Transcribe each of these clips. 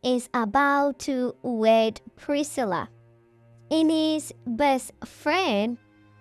is about to wed Priscilla. Ini's best friend,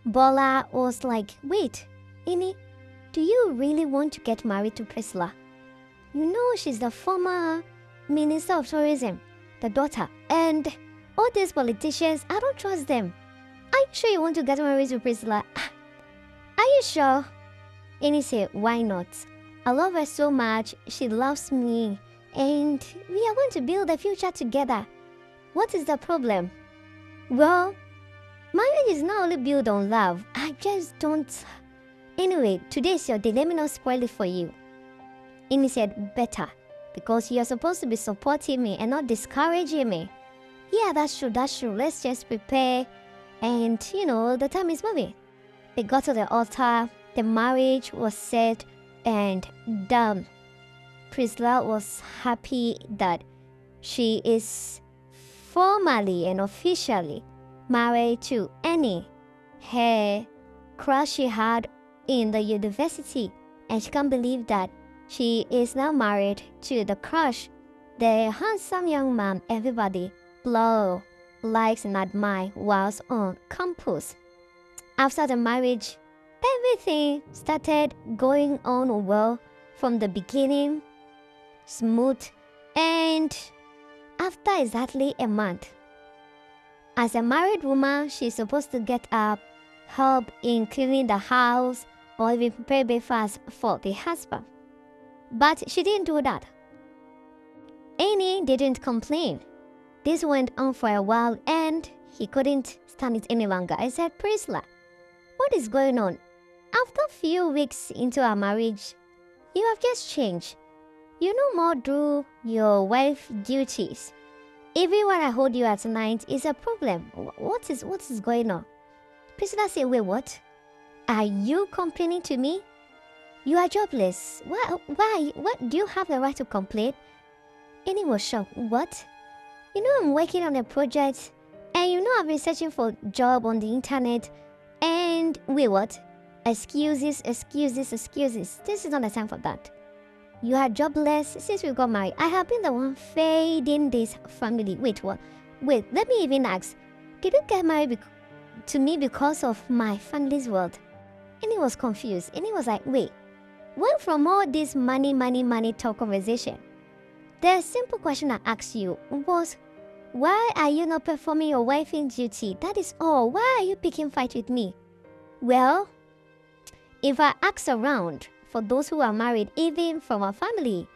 Bola, was like, wait, Ini, do you really want to get married to Priscilla? You know she's the former Minister of Tourism, the daughter, and all these politicians, I don't trust them. Are you sure you want to get married to Priscilla? Are you sure? Ini said, why not? I love her so much, she loves me, and we are going to build a future together. What is the problem? Well, marriage is not only built on love. I just don't... Anyway, today's your day. Let me not spoil it for you. Ini said, better. Because you're supposed to be supporting me and not discouraging me. Yeah, that's true. Let's just prepare. And, the time is moving. They got to the altar. The marriage was set and done. Priscilla was happy that she is formally and officially married to Annie, her crush she had in the university, and she can't believe that she is now married to the crush, the handsome young man everybody loves, likes and admires whilst on campus. After the marriage, everything started going on well from the beginning, smooth, and after exactly a month. As a married woman, she's supposed to get up, help in cleaning the house, or even prepare breakfast for the husband. But she didn't do that. Annie didn't complain. This went on for a while and he couldn't stand it any longer. I said, Priscilla, what is going on? After a few weeks into our marriage, you have just changed. You no more do your wife duties. Even when I hold you at night is a problem. What is going on? Priscilla said, wait, what? Are you complaining to me? You are jobless. Why? What? Do you have the right to complain? Annie was shocked. What? I'm working on a project and I've been searching for a job on the internet and wait, what? Excuses. This is not the time for that. You are jobless since we got married. I have been the one feeding this family. Wait, what? Wait, let me even ask. Did you get married to me because of my family's wealth? And he was confused. And he was like, wait, when from all this money talk conversation, the simple question I asked you was, why are you not performing your wifing duty? That is all. Why are you picking fight with me? Well, if I ask around, for those who are married, even from our family,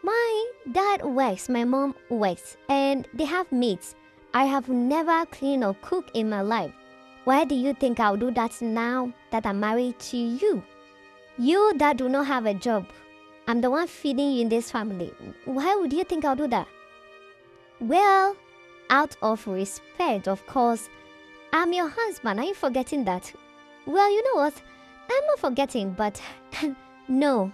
my dad works, my mom works, and they have maids. I have never cleaned or cooked in my life. Why do you think I'll do that now that I'm married to you? You that do not have a job, I'm the one feeding you in this family. Why would you think I'll do that? Well, out of respect, of course. I'm your husband. Are you forgetting that? Well, you know what? I'm not forgetting, but no.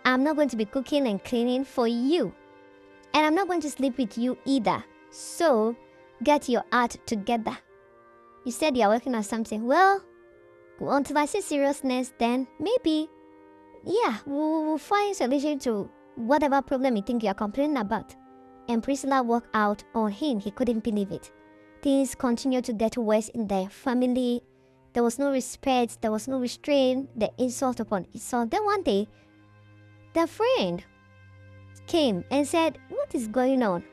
I'm not going to be cooking and cleaning for you. And I'm not going to sleep with you either. So, get your act together. You said you're working on something. Well, until I see seriousness, then maybe, yeah, we'll find a solution to whatever problem you think you're complaining about. And Priscilla walked out on him. He couldn't believe it. Things continued to get worse in their family. There was no respect. There was no restraint. The insult upon insult. Then one day, the friend came and said, what is going on?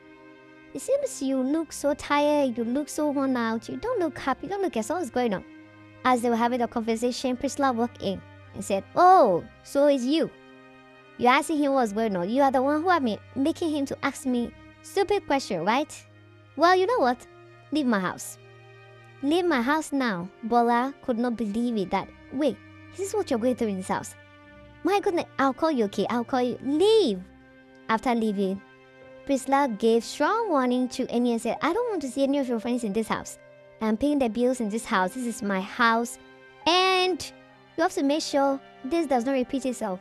It seems you look so tired. You look so worn out. You don't look happy. You don't look as what's going on. As they were having a conversation, Priscilla walked in and said, oh, so it's you. You're asking him what's going on. You are the one who have been making him to ask me stupid question, right? Well, you know what? Leave my house. Leave my house now. Bola could not believe it that, wait, this is what you're going through in this house. My goodness, I'll call you, okay? I'll call you. Leave. After leaving, Priscilla gave strong warning to Annie and said, I don't want to see any of your friends in this house. I'm paying the bills in this house. This is my house. And you have to make sure this does not repeat itself.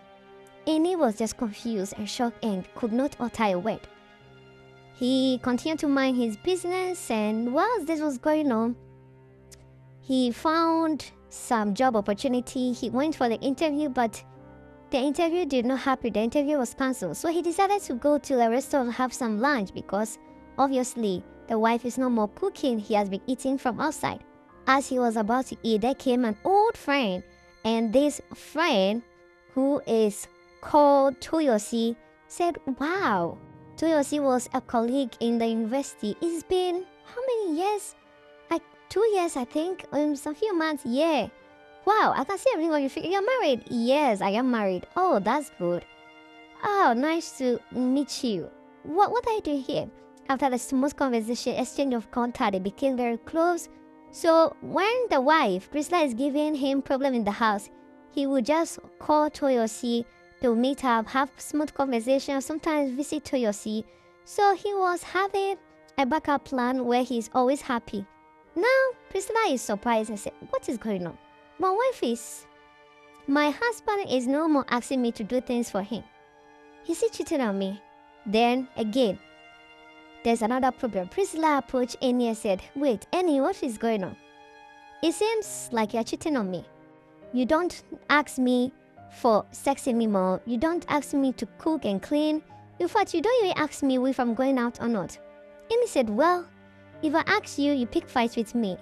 Annie was just confused and shocked and could not utter a word. He continued to mind his business, and whilst this was going on, he found some job opportunity. He went for the interview, but The interview did not happen. The interview was cancelled. So he decided to go to a restaurant and have some lunch because obviously the wife is no more cooking. He has been eating from outside. As he was about to eat, there came an old friend. And this friend, who is called Toyosi, said, wow, Toyosi was a colleague in the university. It's been how many years? Like 2 years, I think. Some few months. Yeah. Wow, I can see everything on your face. You're married? Yes, I am married. Oh, that's good. Oh, nice to meet you. What are you doing here? After the smooth conversation, exchange of contact, they became very close. So when the wife, Priscilla, is giving him problem in the house, he would just call Toyosi to meet up, have smooth conversation, sometimes visit Toyosi. So he was having a backup plan where he's always happy. Now, Priscilla is surprised and said, what is going on? My wife is... My husband is no more asking me to do things for him. Is he cheating on me? Then, again, there's another problem. Priscilla approached Annie and said, wait, Annie, what is going on? It seems like you're cheating on me. You don't ask me for sex anymore. You don't ask me to cook and clean. In fact, you don't even ask me if I'm going out or not. Annie said, well, if I ask you, you pick fights with me.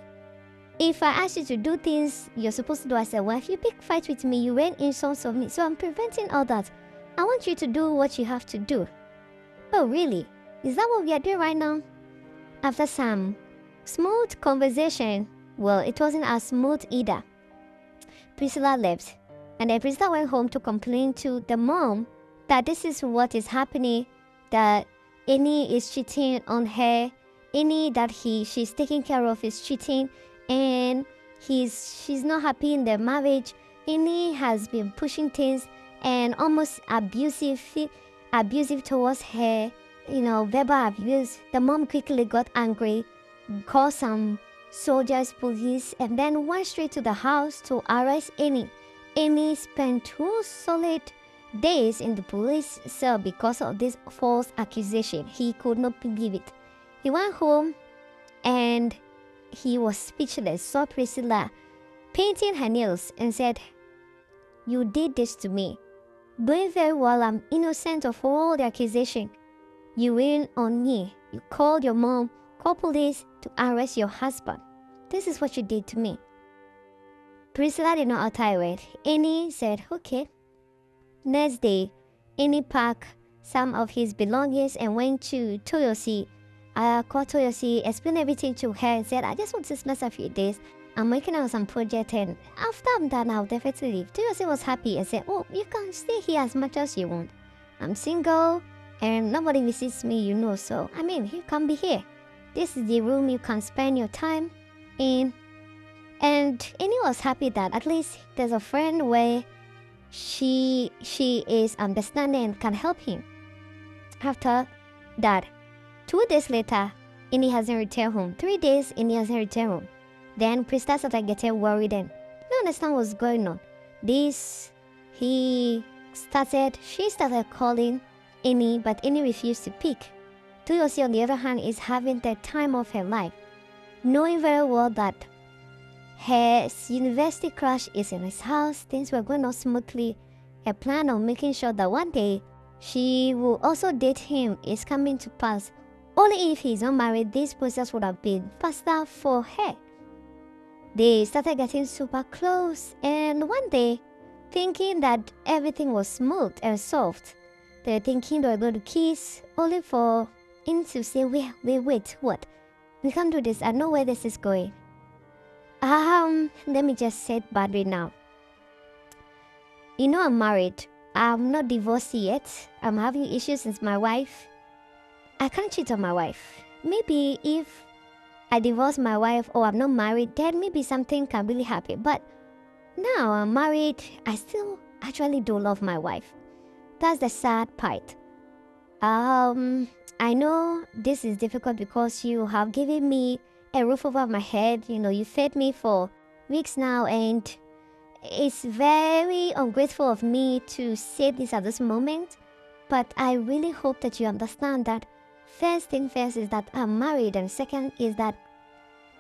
If I ask you to do things you're supposed to do as a wife, you pick fights with me, you rain insults on me. So I'm preventing all that. I want you to do what you have to do. Oh, really? Is that what we are doing right now? After some smooth conversation, well, it wasn't as smooth either. Priscilla left. And then Priscilla went home to complain to the mom that this is what is happening, that Annie is cheating on her, Annie that she's taking care of is cheating, and she's not happy in their marriage. Annie has been pushing things and almost abusive towards her, verbal abuse. The mom quickly got angry, called some soldiers, police, and then went straight to the house to arrest Annie. Annie spent 2 solid days in the police cell because of this false accusation. He could not believe it. He went home and he was speechless, saw Priscilla painting her nails and said, you did this to me. Knowing very well I'm innocent of all the accusation. You win on me. You called your mom, called police to arrest your husband. This is what you did to me. Priscilla did not utter a word. Annie said, okay. Next day, Annie packed some of his belongings and went to Toyosi. I called Toyosi, explained everything to her and said, I just want to spend a few days. I'm working on some project and after I'm done, I'll definitely leave. Toyosi was happy and said, oh, you can stay here as much as you want. I'm single and nobody visits me, so, you can be here. This is the room you can spend your time in. And Annie was happy that at least there's a friend where she is understanding and can help him. After that, 2 days later, Annie hasn't returned home. 3 days, Annie hasn't returned home. Then Priscilla started getting worried and don't understand what's going on. She started calling Annie, but Annie refused to pick. Toyosi, on the other hand, is having the time of her life, knowing very well that her university crush is in his house. Things were going on smoothly. Her plan of making sure that one day she will also date him is coming to pass. Only if he's not married, this process would have been faster for her. They started getting super close, and one day, thinking that everything was smooth and soft, they were thinking they were going to kiss, only for him to say, wait, what? We can't do this. I know where this is going. Let me just say it badly now. I'm married. I'm not divorced yet. I'm having issues with my wife. I can't cheat on my wife. Maybe if I divorce my wife or I'm not married, then maybe something can really happen. But now I'm married, I still actually do love my wife. That's the sad part. I know this is difficult because you have given me a roof over my head. You fed me for weeks now, and it's very ungrateful of me to say this at this moment. But I really hope that you understand that first thing first is that I'm married, and second is that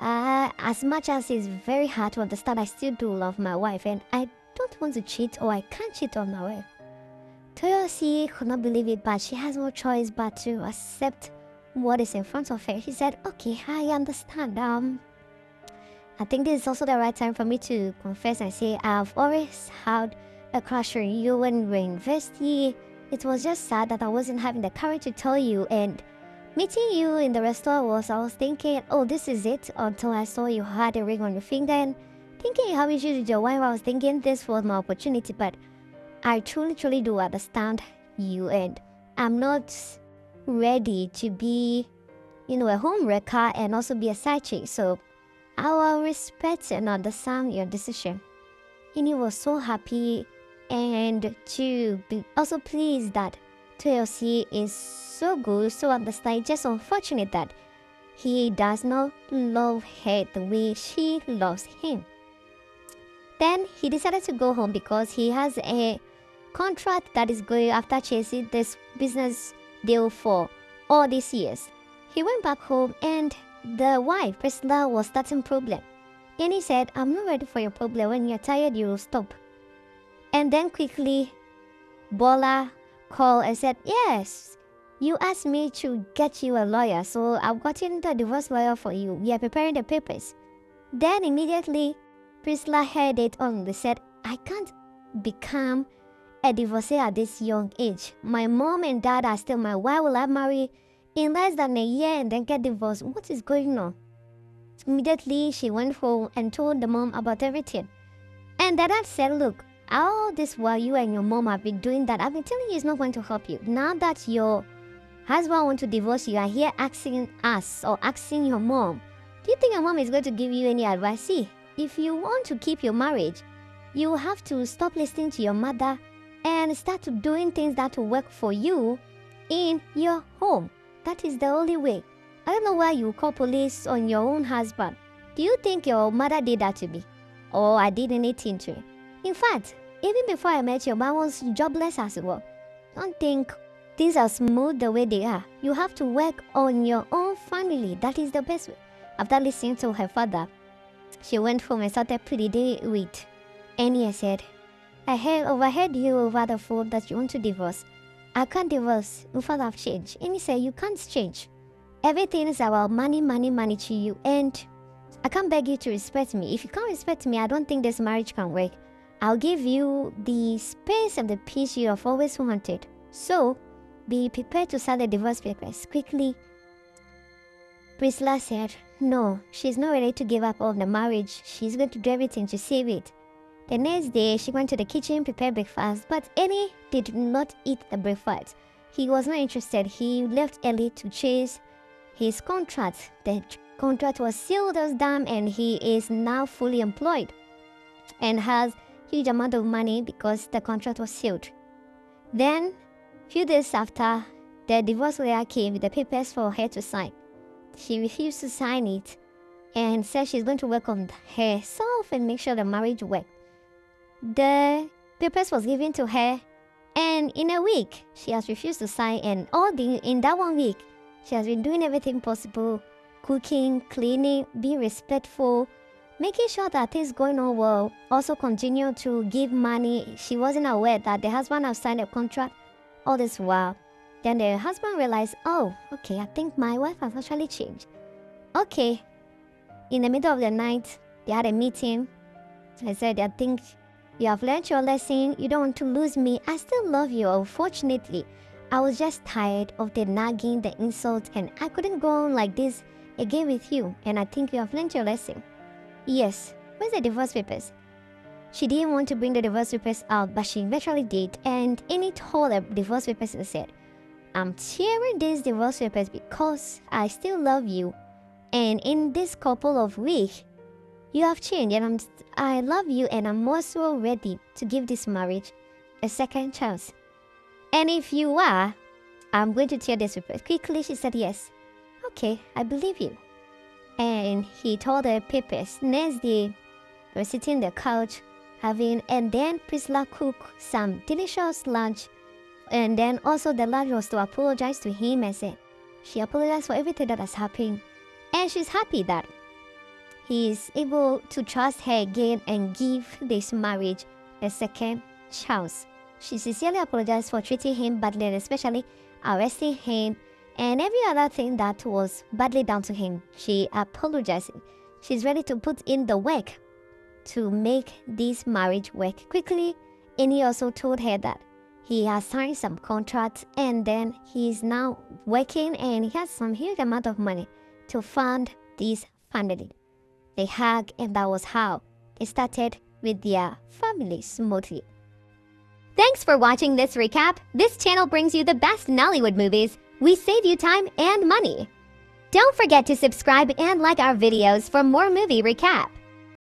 as much as it's very hard to understand, I still do love my wife, and I don't want to cheat or I can't cheat on my wife. Toyosi could not believe it, but she has no choice but to accept what is in front of her. She said, okay, I understand. I think this is also the right time for me to confess and say I've always had a crush on you when we were in university. It was just sad that I wasn't having the courage to tell you, and meeting you in the restaurant I was thinking, oh, this is it, until I saw you had a ring on your finger, and thinking how you should your wife, I was thinking this was my opportunity, but I truly do understand you, and I'm not ready to be, a home wrecker and also be a side chick, so I will respect and understand your decision. And he was so happy and to be also pleased that Toyosi is so good, so understanding. Just unfortunate that he does not love her the way she loves him. Then he decided to go home because he has a contract that is going after chasing this business deal for all these years. He went back home and the wife, Priscilla, was starting problem. And he said, I'm not ready for your problem. When you're tired, you will stop. And then quickly, Bola called and said, yes, you asked me to get you a lawyer, so I've gotten the divorce lawyer for you. We are preparing the papers. Then immediately, Priscilla heard it on. They said, I can't become a divorcee at this young age. My mom and dad are still my why will I marry in less than a year and then get divorced? What is going on? Immediately, she went home and told the mom about everything. And the dad said, look, all this while you and your mom have been doing that, I've been telling you it's not going to help you. Now that your husband wants to divorce you, are here asking us or asking your mom, do you think your mom is going to give you any advice? See, if you want to keep your marriage, you have to stop listening to your mother and start doing things that will work for you in your home. That is the only way. I don't know why you call police on your own husband. Do you think your mother did that to me? Or I did anything to him? In fact, even before I met you, I was jobless as well. Don't think things are smooth the way they are. You have to work on your own family. That is the best way. After listening to her father, she went home and started pleading with Annie. Said, I overheard you over the phone that you want to divorce. I can't divorce. In fact, I've changed. And he said, you can't change. Everything is about money to you. And I can't beg you to respect me. If you can't respect me, I don't think this marriage can work. I'll give you the space and the peace you have always wanted. So, be prepared to sign the divorce papers quickly. Priscilla said, no, she's not ready to give up on the marriage. She's going to do everything to save it. The next day, she went to the kitchen, prepared breakfast, but Annie did not eat the breakfast. He was not interested. He left early to chase his contract. The contract was sealed as done, and he is now fully employed and has huge amount of money because the contract was sealed. Then, few days after, the divorce lawyer came with the papers for her to sign. She refused to sign it and said she's going to work on herself and make sure the marriage worked. The papers was given to her, and in a week, she has refused to sign, and in that 1 week, she has been doing everything possible, cooking, cleaning, being respectful, making sure that things going on well, also continue to give money. She wasn't aware that the husband has signed a contract all this while. Then the husband realized, oh, okay, I think my wife has actually changed. Okay, in the middle of the night, they had a meeting. I said, I think you have learned your lesson. You don't want to lose me. I still love you. Unfortunately, I was just tired of the nagging, the insult, and I couldn't go on like this again with you. And I think you have learned your lesson. Yes, where's the divorce papers? She didn't want to bring the divorce papers out, but she eventually did. And Annie told the divorce papers and said, I'm tearing these divorce papers because I still love you. And in this couple of weeks, you have changed, and I love you, and I'm also ready to give this marriage a second chance. And if you are, I'm going to tear this paper. Quickly, she said yes. Okay, I believe you. And he told her papers. Next day, they were sitting on the couch and then Priscilla cooked some delicious lunch. And then also the lunch was to apologize to him and say she apologized for everything that has happened. And she's happy that he is able to trust her again and give this marriage a second chance. She sincerely apologized for treating him badly and especially arresting him and every other thing that was badly done to him. She apologized. She's ready to put in the work to make this marriage work quickly. And he also told her that he has signed some contracts and then he's now working and he has some huge amount of money to fund this family. They hug and that was how they started with their family smoothly. Thanks for watching this recap. This channel brings you the best Nollywood movies. We save you time and money. Don't forget to subscribe and like our videos for more movie recap.